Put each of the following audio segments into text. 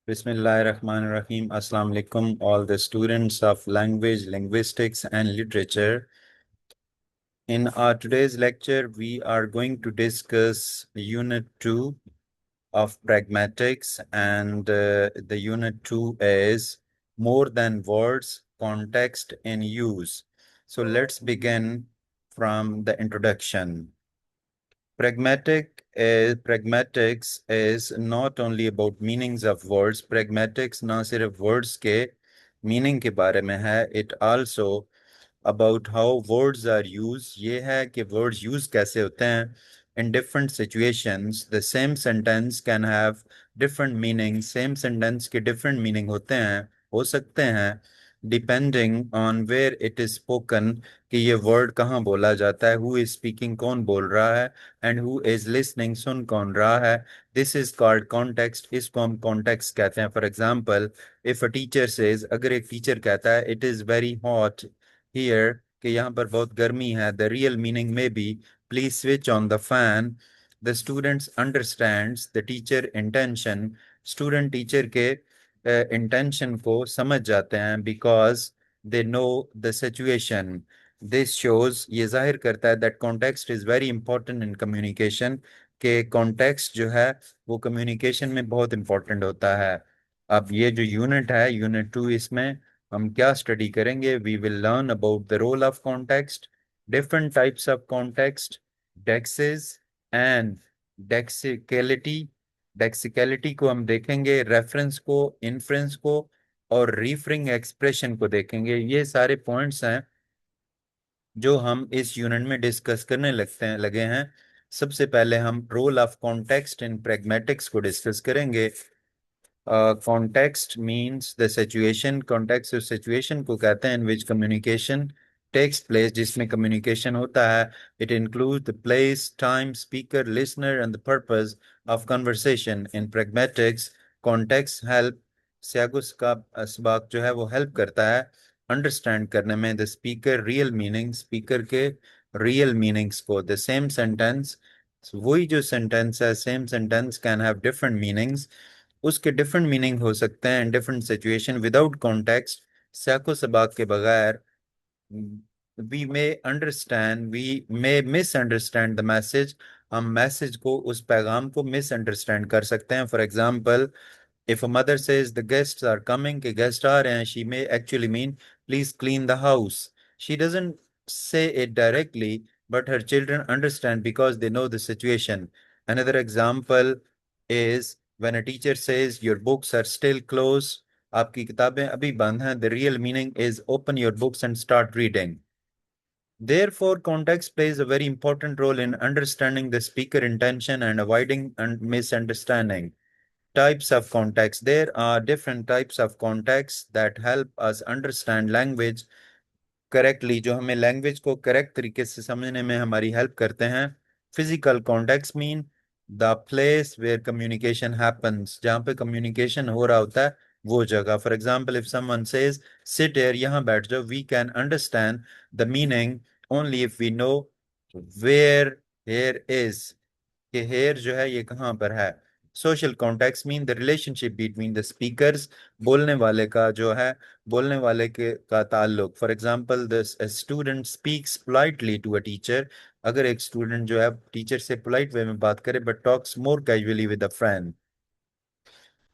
Bismillahirrahmanirrahim. Assalamu alaikum, all the students of language, linguistics, and literature. In our today's lecture, we are going to discuss Unit 2 of Pragmatics, and the Unit 2 is More Than Words, Context and Use. So let's begin from the introduction. Pragmatics is not only about meanings of words. Pragmatics ना सिर्फ words के meaning के बारे में है. It also about how words are used. ये है कि words use कैसे होते हैं. In different situations, the same sentence can have different meanings. Same sentence के different meaning होते हैं, हो सकते हैं, depending on where it is spoken, कि ये word कहाँ बोला जाता है, who is speaking, कौन बोल रहा है, and who is listening, सुन कौन रहा है. This is called context. इसको हम context कहते हैं. For example, if a teacher says, अगर एक teacher कहता है, it is very hot here, कि यहाँ पर बहुत गर्मी है, the real meaning may be, please switch on the fan. The students understands the teacher intention. Student teacher के intention को समझ जाते हैं, because they know the situation. This shows, ये जाहिर करता है, that context is very important in communication, के context जो है वो communication में बहुत important होता है. अब ये जो यूनिट है, यूनिट 2, इसमें हम क्या स्टडी करेंगे? We will learn about the role of context, different types of context, deixis and indexicality. Indexicality को हम देखेंगे, रेफरेंस को, इन्फ्रेंस को और रीफरिंग एक्सप्रेशन को देखेंगे. ये सारे पॉइंट्स हैं जो हम इस यूनिट में डिस्कस करने लगे हैं. सबसे पहले हम role of context in pragmatics को डिस्कस करेंगे. Context means the situation. Context उस situation को कहते हैं in which communication takes place, जिसमें communication होता है. It includes the place, time, speaker, listener and the purpose of conversation. In pragmatics, context help, सियागुस का असबाक जो है वो help करता है understand करने में the speaker real meaning, speaker के real meanings को. The same sentence, वही जो sentence है, same sentence can have different meanings. उसके डिफरेंट मीनिंग हो सकते हैं इन डिफरेंट सिचुएशन. विदाउट कॉन्टेक्स्ट, साको सबाक के बगैर, we may misunderstand the message. हम मैसेज को, उस पैगाम को मिसअंडरस्टैंड कर सकते हैं. For example, if a mother says the guests are coming, के गेस्ट आ रहे हैं, she may actually mean please clean the house. She doesn't say it directly, but her children understand because they know the situation. Another example is when a teacher says your books are still closed, आपकी किताबें अभी बंद हैं, the real meaning is open your books and start reading. Therefore, context plays a very important role in understanding the speaker intention and avoiding misunderstanding. Types of context. There are different types of context that help us understand language correctly, जो हमें language को correct तरीके से समझने में हमारी help करते हैं. Physical context mean the place where communication happens, जहाँ पे कम्युनिकेशन हो रहा होता है वो जगह. For example, if someone says sit here, यहाँ बैठ जाओ, we can understand the meaning only if we know where here is, कि हेयर जो है ये कहाँ पर है. Social context mean the relationship between the speakers, बोलने वाले का जो है, बोलने वाले के का ताल्लुक. For example, the student speaks politely to a teacher, अगर एक स्टूडेंट जो है टीचर से पोलाइट वे में बात करे, but talks more casually with a friend.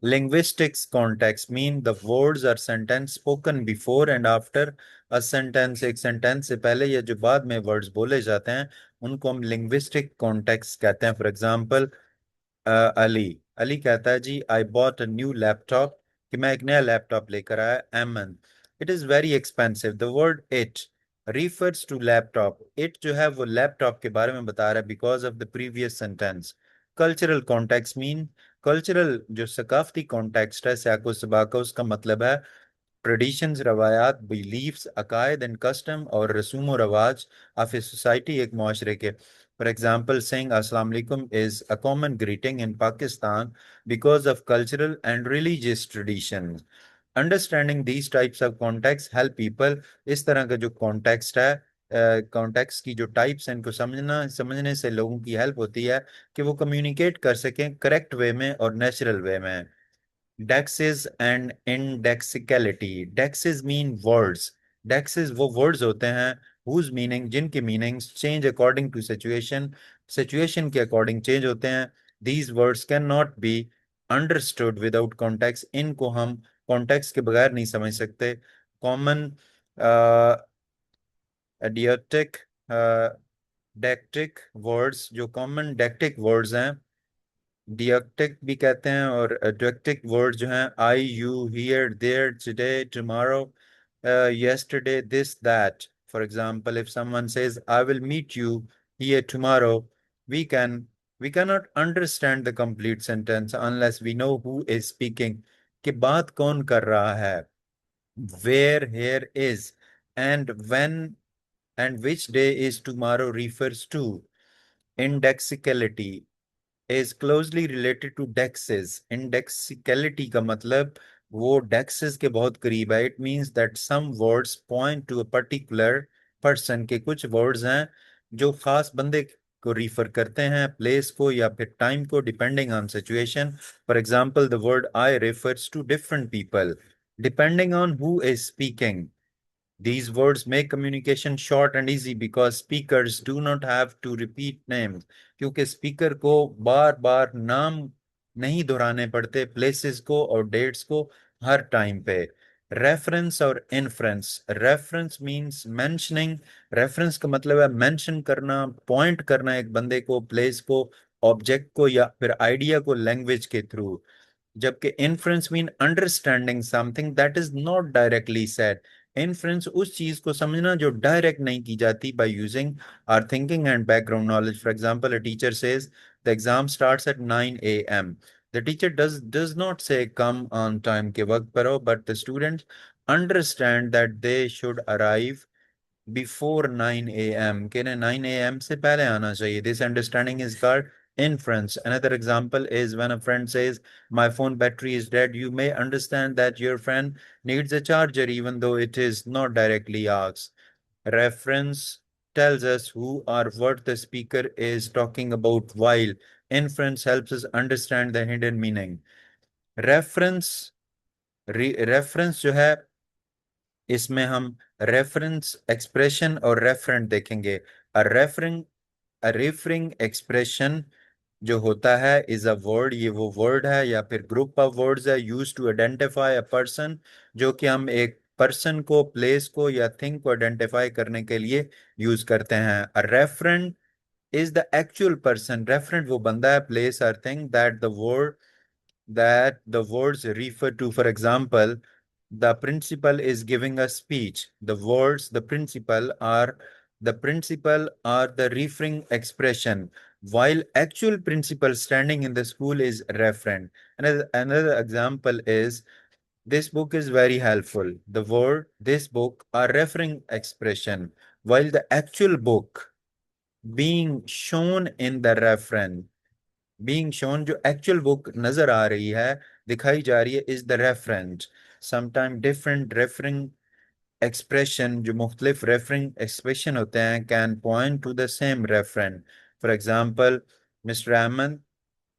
Linguistics context mean the words or sentence spoken before and after a sentence. एक sentence से पहले या जो बाद में words बोले जाते हैं उनको हम linguistic context कहते हैं. For example, अली अली कहता है, जी I bought a new laptop, कि मैं एक नया लैपटॉप लेकर आया. एमन, it is very expensive. The word it refers to laptop. it जो है वो लैपटॉप के बारे में बता रहा है because of the previous sentence. Cultural context mean, cultural जो सकाफती कॉन्टेक्स्ट है, सैको सबाका, उसका मतलब है ट्रेडिशंस, रवायात, बिलीफ्स, अकायद एंड कस्टम और रसूम व रवाज ऑफ ए सोसाइटी, एक माशरे के. फॉर एग्जाम्पल, सेइंग अस्सलाम वालेकुम is a common greeting in Pakistan because of cultural and religious tradition. Understanding these types of context help people. इस तरह का जो कॉन्टेक्स्ट है, कॉन्टेक्स्ट की जो टाइप्स हैं, इनको समझने से लोगों की हेल्प होती है कि वो कम्युनिकेट कर सकें करेक्ट वे में और नेचुरल वे में. Deixis and indexicality. Deixis mean words. Deixis वो वर्ड्स होते हैं हुज मीनिंग, जिनके meanings change according to situation, situation के अकॉर्डिंग चेंज होते हैं। These words can not be understood without context. इनको हम कॉन्टेक्स्ट के बगैर नहीं समझ सकते। कॉमन एडियोटिक डेक्टिक वर्ड्स, जो कॉमन डेक्टिक वर्ड्स हैं, डियोक्टिक भी कहते हैं, और एडजेक्टिव वर्ड जो हैं I, you, here, there, today, tomorrow, yesterday, this, that. For example, if someone says, I will meet you here tomorrow, we can we cannot understand the complete sentence unless we know who is speaking, कि बात कौन कर रहा है, where, here is, and when and which day is tomorrow refers to. Indexicality is closely related to dexes. Indexicality का मतलब वो dexes के बहुत करीब है. It means that some words point to a particular person, के कुछ words हैं जो खास बंदे को refer करते हैं, place को या फिर time को, depending on situation. For example, the word I refers to different people depending on who is speaking. These words make communication short and easy because speakers do not have to repeat names. क्योंकि speaker को बार बार नाम नहीं दोहराने पड़ते, places को और dates को हर time पे. रेफरेंस और inference. Reference means mentioning. Reference का मतलब है मेंशन करना, पॉइंट करना एक बंदे को, प्लेस को, ऑब्जेक्ट को या फिर आइडिया को लैंग्वेज के थ्रू. जबकि inference mean understanding something that is not directly said. Inference उस चीज को समझना जो डायरेक्ट नहीं की जाती, by using our thinking and background knowledge. For example, a teacher says the exam starts at 9 a.m. The teacher does not say come on time के वक्त पर हो, but the students understand that they should arrive before 9 a.m. कि 9 a.m. से पहले आना चाहिए. This understanding is called inference. Another example is when a friend says, my phone battery is dead. You may understand that your friend needs a charger even though it is not directly asked. Reference tells us who or what the speaker is talking about, while inference helps us understand the hidden meaning. Reference reference जो है, इसमें हम reference expression और referent देखेंगे. Referring expression जो होता है is a word, ये वो वर्ड है या फिर ग्रुप ऑफ वर्ड्स है use to identify a person, जो कि हम एक पर्सन को, प्लेस को या थिंग को आइडेंटिफाई करने के लिए यूज करते हैं. A referent is the actual person. Referent वो बंदा है, प्लेस और thing that the words refer to. For example, the principal is giving a speech. The words the principal are the referring expression, while actual principal standing in the school is referent. Another example is this book is very helpful. The word this book are referring expression, while the actual book being shown in the reference, being shown जो actual book नजर आ रही है, दिखाई जा रही है, is the reference. Sometime different referring expression, जो मुख्तलिफ रेफरिंग एक्सप्रेशन होते हैं, can point to the same reference. For example, mister Ahmed,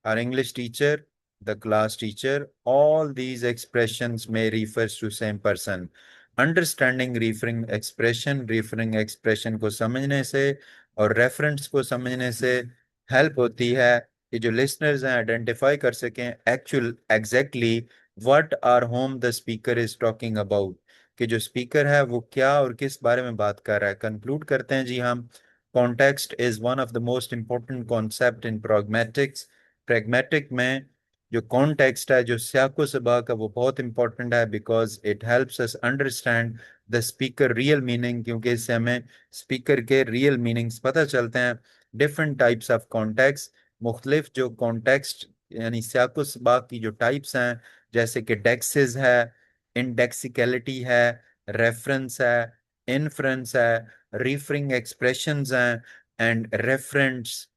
our English teacher, the class teacher, all these expressions may refers to same person. Understanding referring expression को समझने से और reference को समझने से help होती है कि जो listeners हैं identify कर सकें actual exactly what or whom the speaker is talking about, कि जो speaker है वो क्या और किस बारे में बात कर रहा है. Conclude करते हैं जी हम. Context is one of the most important concept in pragmatics. Pragmatic में जो कॉन्टेक्स्ट है, जो सियाको सबा का, वो बहुत इंपॉर्टेंट है, because it helps us understand the speaker real meaning, क्योंकि इससे हमें स्पीकर के रियल मीनिंग्स पता चलते हैं. Different types of context. मुख्तलिफ जो कॉन्टेक्स्ट यानी सियाको सबा की जो टाइप्स हैं, जैसे कि डेक्सेस है, इंडेक्सिकलिटी है, रेफरेंस है, इन्फ्रेंस है, रिफरिंग एक्सप्रेशंस हैं, and reference,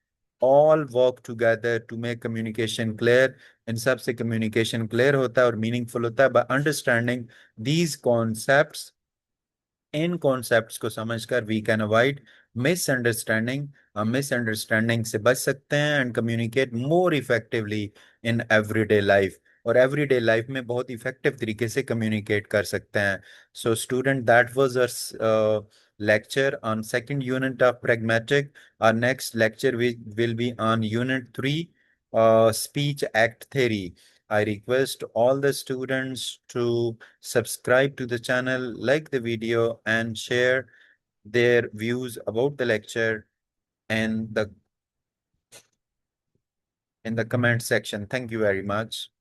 all work together to make communication clear. इन सब से communication clear होता है और meaningful होता है. By understanding these concepts, in concepts को समझकर we can avoid misunderstanding. हम misunderstanding से बच सकते हैं and communicate more effectively in everyday life. और एवरीडे लाइफ में बहुत इफेक्टिव तरीके से कम्युनिकेट कर सकते हैं। So student, that was a lecture on second unit of pragmatic. Our next lecture will be on unit 3, speech act theory. I request all the students to subscribe to the channel, like the video, and share their views about the lecture in the comment section. Thank you very much.